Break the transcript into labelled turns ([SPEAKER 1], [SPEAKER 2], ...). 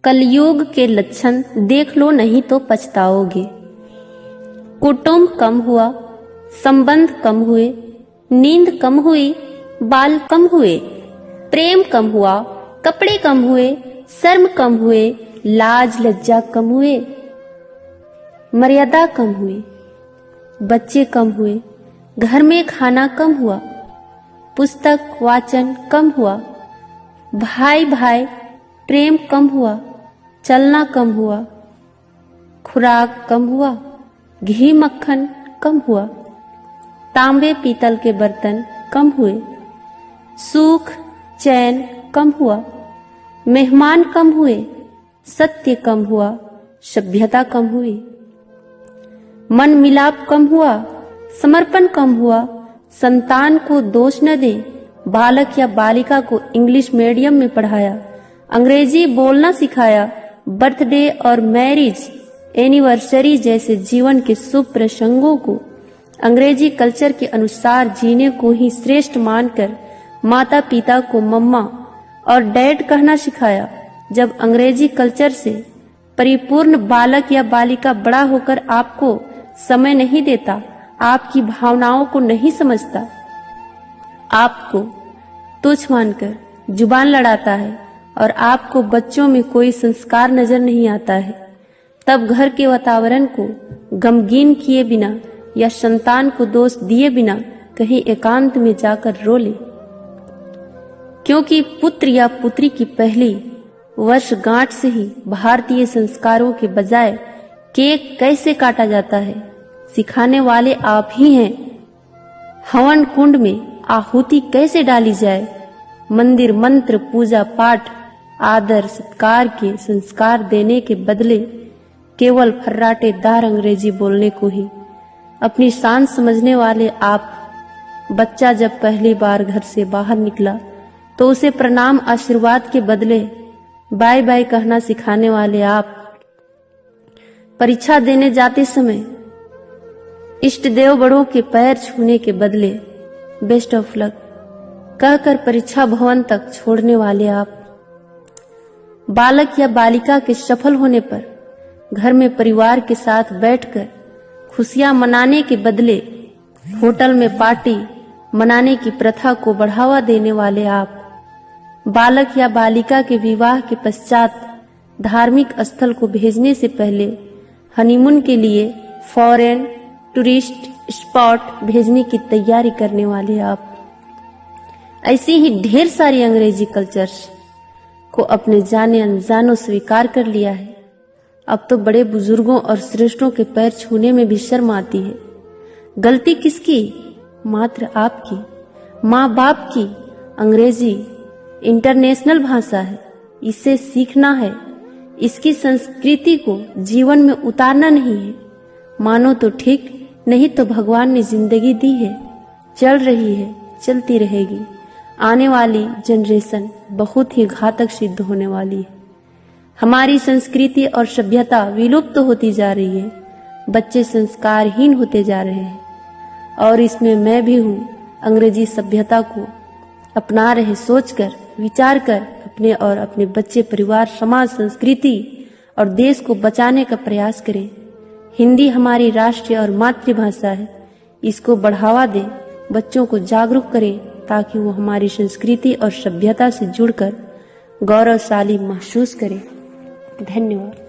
[SPEAKER 1] कलयुग के लक्षण देख लो नहीं तो पछताओगे। कुटुंब कम हुआ, संबंध कम हुए, नींद कम हुई, बाल कम हुए, प्रेम कम हुआ, कपड़े कम हुए, शर्म कम हुए, लाज लज्जा कम हुए, मर्यादा कम हुई, बच्चे कम हुए, घर में खाना कम हुआ, पुस्तक वाचन कम हुआ, भाई भाई प्रेम कम हुआ, चलना कम हुआ, खुराक कम हुआ, घी मक्खन कम हुआ, तांबे पीतल के बर्तन कम हुए, सुख चैन कम हुआ, मेहमान कम हुए, सत्य कम हुआ, सभ्यता कम हुई, मन मिलाप कम हुआ, समर्पण कम हुआ, संतान को दोष न दे, बालक या बालिका को इंग्लिश मीडियम में पढ़ाया, अंग्रेजी बोलना सिखाया, बर्थडे और मैरिज एनिवर्सरी जैसे जीवन के शुभ प्रसंगों को अंग्रेजी कल्चर के अनुसार जीने को ही श्रेष्ठ मानकर माता पिता को मम्मा और डैड कहना सिखाया। जब अंग्रेजी कल्चर से परिपूर्ण बालक या बालिका बड़ा होकर आपको समय नहीं देता, आपकी भावनाओं को नहीं समझता, आपको तुच्छ मानकर जुबान लड़ाता है और आपको बच्चों में कोई संस्कार नजर नहीं आता है, तब घर के वातावरण को गमगीन किए बिना या संतान को दोष दिए बिना कहीं एकांत में जाकर रो ले। क्योंकि पुत्र या पुत्री की पहली वर्षगांठ से ही भारतीय संस्कारों के बजाय केक कैसे काटा जाता है सिखाने वाले आप ही हैं। हवन कुंड में आहुति कैसे डाली जाए, मंदिर मंत्र पूजा पाठ आदर सत्कार के संस्कार देने के बदले केवल फर्राटेदार अंग्रेजी बोलने को ही अपनी शान समझने वाले आप। बच्चा जब पहली बार घर से बाहर निकला तो उसे प्रणाम आशीर्वाद के बदले बाय बाय कहना सिखाने वाले आप। परीक्षा देने जाते समय इष्ट देव बड़ों के पैर छूने के बदले बेस्ट ऑफ लक कहकर परीक्षा भवन तक छोड़ने वाले आप। बालक या बालिका के सफल होने पर घर में परिवार के साथ बैठकर खुशियां मनाने के बदले होटल में पार्टी मनाने की प्रथा को बढ़ावा देने वाले आप। बालक या बालिका के विवाह के पश्चात धार्मिक स्थल को भेजने से पहले हनीमून के लिए फॉरेन टूरिस्ट स्पॉट भेजने की तैयारी करने वाले आप। ऐसी ही ढेर सारी अंग्रेजी कल्चर्स को अपने जाने अनजानों स्वीकार कर लिया है। अब तो बड़े बुजुर्गों और श्रेष्ठों के पैर छूने में भी शर्म आती है। गलती किसकी? मात्र आपकी, माँ बाप की। अंग्रेजी इंटरनेशनल भाषा है, इसे सीखना है, इसकी संस्कृति को जीवन में उतारना नहीं है। मानो तो ठीक, नहीं तो भगवान ने जिंदगी दी है, चल रही है, चलती रहेगी। आने वाली जनरेशन बहुत ही घातक सिद्ध होने वाली है। हमारी संस्कृति और सभ्यता विलुप्त होती जा रही है, बच्चे संस्कारहीन होते जा रहे हैं और इसमें मैं भी हूँ। अंग्रेजी सभ्यता को अपना रहे सोचकर विचार कर अपने और अपने बच्चे परिवार समाज संस्कृति और देश को बचाने का प्रयास करें। हिंदी हमारी राष्ट्रीय और मातृभाषा है, इसको बढ़ावा दें, बच्चों को जागरूक करें ताकि वो हमारी संस्कृति और सभ्यता से जुड़कर गौरवशाली महसूस करें। धन्यवाद।